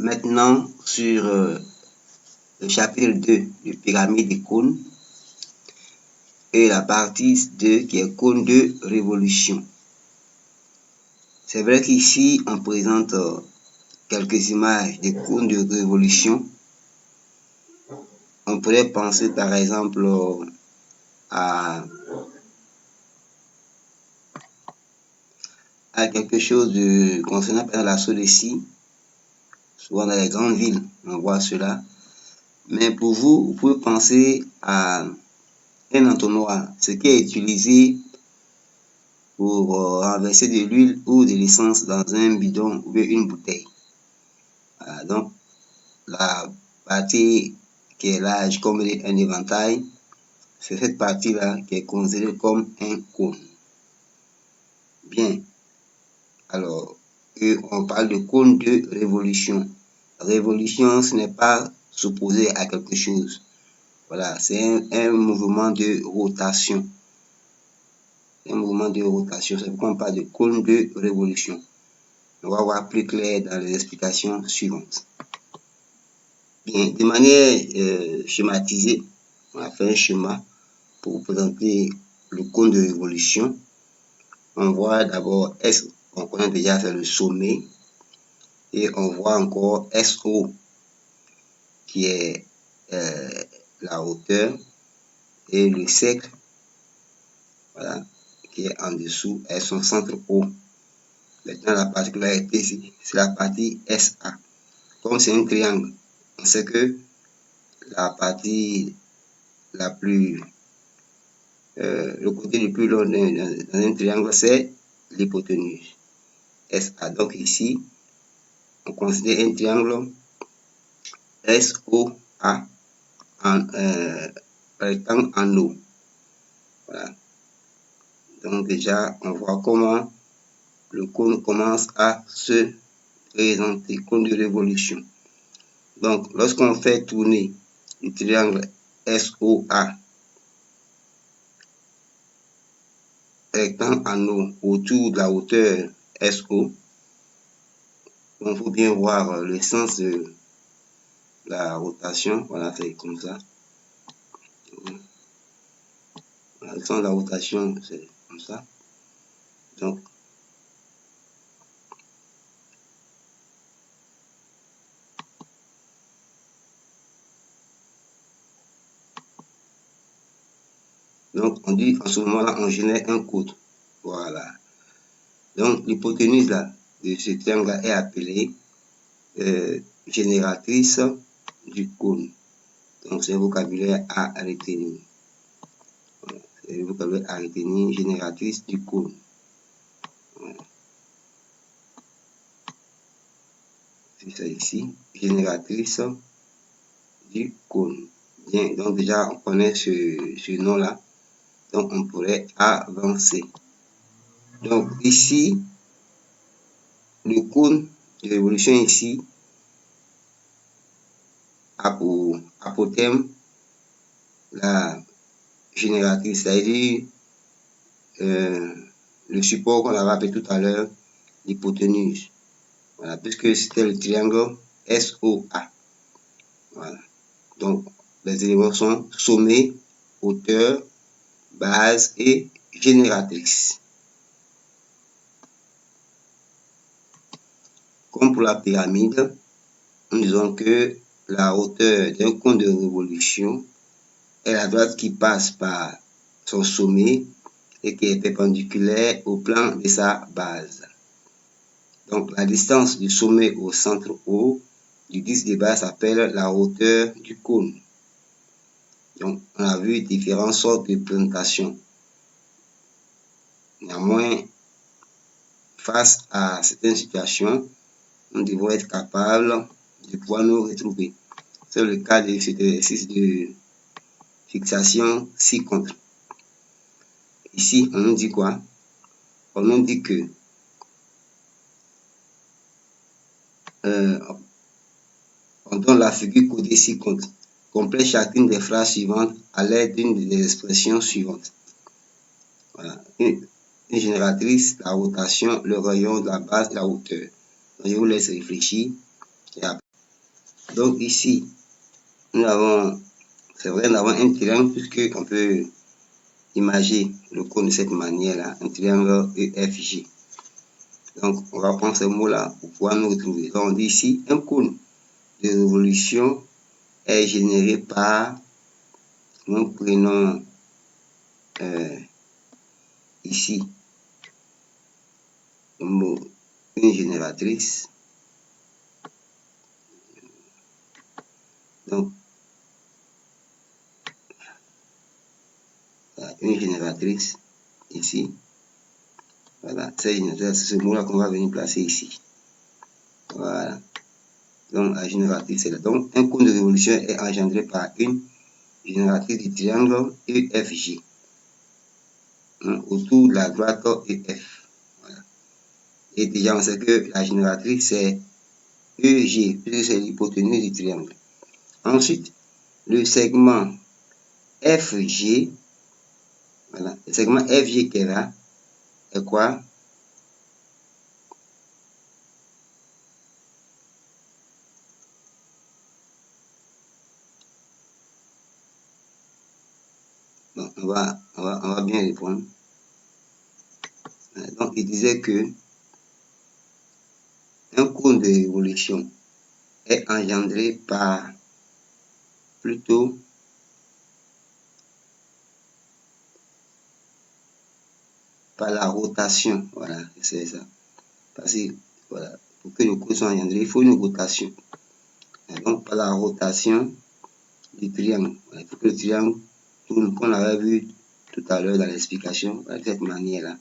maintenant sur le chapitre 2 de pyramide des cônes et la partie 2 qui est cône de révolution. C'est vrai qu'ici on présente quelques images des cônes de révolution. On pourrait penser par exemple à quelque chose concernant par exemple l'assaut des scies. Souvent dans les grandes villes, on voit cela. Mais pour vous, vous pouvez penser à un entonnoir, ce qui est utilisé pour renverser de l'huile ou de l'essence dans un bidon ou une bouteille. Voilà, donc, la partie qui est large comme un éventail, c'est cette partie-là qui est considérée comme un cône. Bien. Alors, on parle de cône de révolution. Révolution, ce n'est pas s'opposer à quelque chose. Voilà, c'est un mouvement de rotation. Un mouvement de rotation, c'est pourquoi on parle de cône de révolution. On va voir plus clair dans les explications suivantes. Bien, de manière schématisée, on a fait un schéma pour vous présenter le cône de révolution. On voit d'abord S, on connaît déjà, c'est le sommet. Et on voit encore SO, qui est la hauteur, et le cercle, voilà, qui est en dessous, est son centre haut. Maintenant, la particularité ici, c'est la partie SA. Comme c'est un triangle, on sait que la partie la plus, le côté le plus long dans un triangle, c'est l'hypoténuse. SA. Donc ici, on considère un triangle SOA en rectangle en eau. Voilà. Donc déjà, on voit comment le cône commence à se présenter, cône de révolution. Donc, lorsqu'on fait tourner le triangle SOA, rectangle en eau, autour de la hauteur SO, on faut bien voir le sens de la rotation. Voilà, c'est comme ça. Voilà, le sens de la rotation, c'est comme ça. Donc, on dit en ce moment-là, on génère un cône. Voilà. Donc, l'hypoténuse là, de ce triangle est appelée génératrice du cône. Donc, c'est un vocabulaire à retenir. Voilà. C'est un vocabulaire à retenir, génératrice du cône. Voilà. C'est ça ici, génératrice du cône. Bien, donc déjà, on connaît ce nom-là. Donc, on pourrait avancer. Donc, ici, le cône de révolution ici a pour thème la génératrice, c'est-à-dire le support qu'on avait appelé tout à l'heure, l'hypoténuse. Voilà, puisque c'était le triangle SOA. Voilà. Donc, les éléments sont sommet, hauteur, base et génératrice. Comme pour la pyramide, nous disons que la hauteur d'un cône de révolution est la droite qui passe par son sommet et qui est perpendiculaire au plan de sa base. Donc, la distance du sommet au centre haut du disque de base s'appelle la hauteur du cône. Donc, on a vu différentes sortes de présentations. Néanmoins, face à certaines situations, nous devons être capables de pouvoir nous retrouver. C'est le cas de cet exercice de fixation ci-contre. Ici, on nous dit quoi? On nous dit que on donne la figure côté ci-contre. Complète chacune des phrases suivantes à l'aide d'une des expressions suivantes. Voilà. Une génératrice, la rotation, le rayon de la base, la hauteur. Donc, je vous laisse réfléchir. Donc ici, nous avons, c'est vrai, nous avons un triangle puisque on peut imaginer le cône de cette manière-là, un triangle EFG. Donc, on va prendre ce mot-là pour pouvoir nous retrouver. Donc, on dit ici, un cône de révolution est généré par, nous prenons ici le mot une génératrice. Donc, une génératrice ici. Voilà, c'est ce mot-là qu'on va venir placer ici. Voilà. Donc, la génératrice est là. Donc, un cône de révolution est engendré par une génératrice du triangle EFG autour de la droite EF. Voilà. Et déjà, on sait que la génératrice c'est EG, puisque c'est l'hypoténuse du triangle. Ensuite, le segment FG, voilà, le segment FG qui est là, est quoi? Bon, on va bien répondre. Donc, il disait que un cône de révolution est engendré par plutôt par la rotation. Voilà, c'est ça. Parce que, voilà, pour que le cône soit engendré, il faut une rotation. Donc, par la rotation du triangle. Voilà, il faut que le triangle tourne, qu'on avait vu tout à l'heure dans l'explication, de cette manière-là.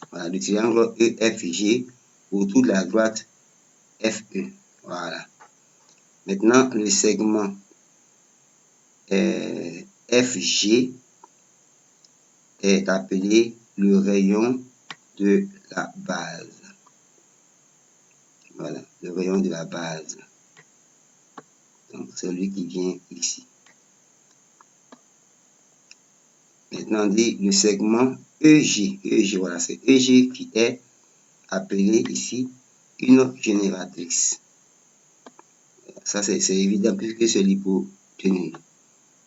Voilà, le triangle EFG autour de la droite FE. Voilà. Maintenant, le segment FG est appelé le rayon de la base. Voilà, le rayon de la base. Donc, c'est lui qui vient ici. Maintenant, on dit le segment EG. EG, voilà, c'est EG qui est appelé ici une génératrice. Ça, c'est évident puisque c'est l'hypoténuse.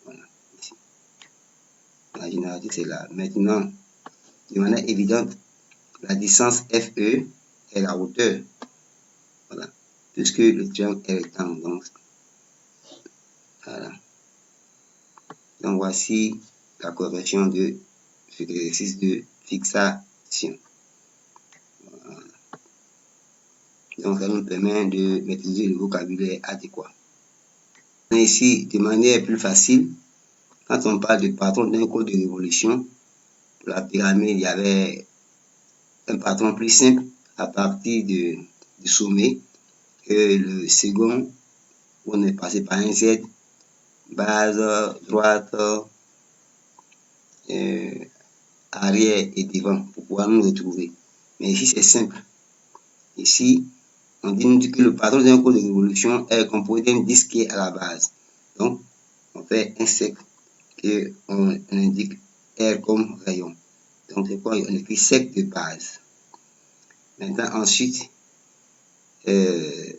Voilà, ici. La génératrice est là. Maintenant, de manière évidente, la distance FE est la hauteur. Voilà, puisque le triangle est rectangle. Donc, voilà. Donc, voici la correction de cet exercice de fixation. Voilà. Donc, ça nous permet de maîtriser le vocabulaire adéquat. Ici, de manière plus facile, quand on parle de patron d'un cône de révolution, pour la pyramide, il y avait un patron plus simple à partir du sommet que le second, on est passé par un Z, base, droite, arrière et devant pour pouvoir nous retrouver. Mais ici, c'est simple. Ici, on dit que le patron d'un cône de révolution est composé d'un disque qui est à la base. Donc, on fait un cercle et on indique R comme rayon. Donc, c'est quoi? On écrit cercle de base. Maintenant, ensuite, on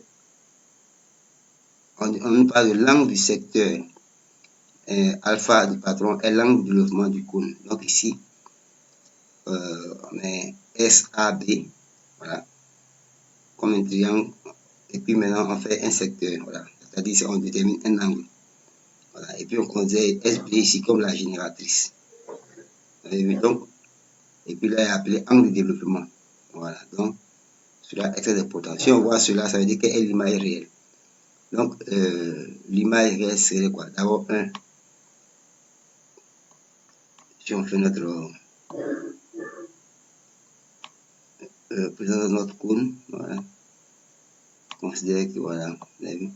parle de l'angle du secteur alpha du patron est l'angle de développement du cône. Donc, ici, on met SAB, voilà, comme un triangle. Et puis maintenant, on fait un secteur, voilà. C'est-à-dire, on détermine un angle. Voilà. Et puis, on considère SB ici comme la génératrice. Donc, et puis là, il est appelé angle de développement. Voilà. Donc, cela est très important. Si on voit cela, ça veut dire quelle est l'image réelle. Donc, l'image réelle serait quoi? D'abord, si on fait notre présence de notre cône, voilà. Considère que voilà, vous avez vu.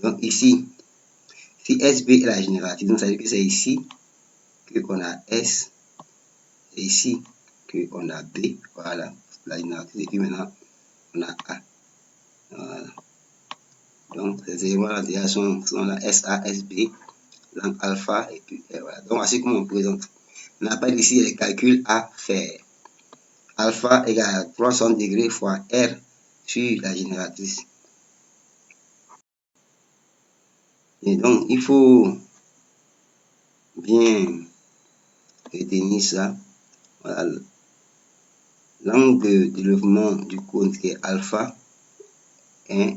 Donc ici, si SB est la génératrice, donc ça veut dire que c'est ici qu'on a S et ici qu'on a B, voilà, la génératrice, et puis maintenant on a A. Voilà. Donc ces éléments-là déjà sont la SA, SB, l'angle alpha, et puis et voilà. Donc voici comment on présente. On appelle ici les calculs à faire. Alpha égale à 300 degrés fois R sur la génératrice. Et donc, il faut bien retenir ça. Voilà. L'angle de développement du cône qui est alpha est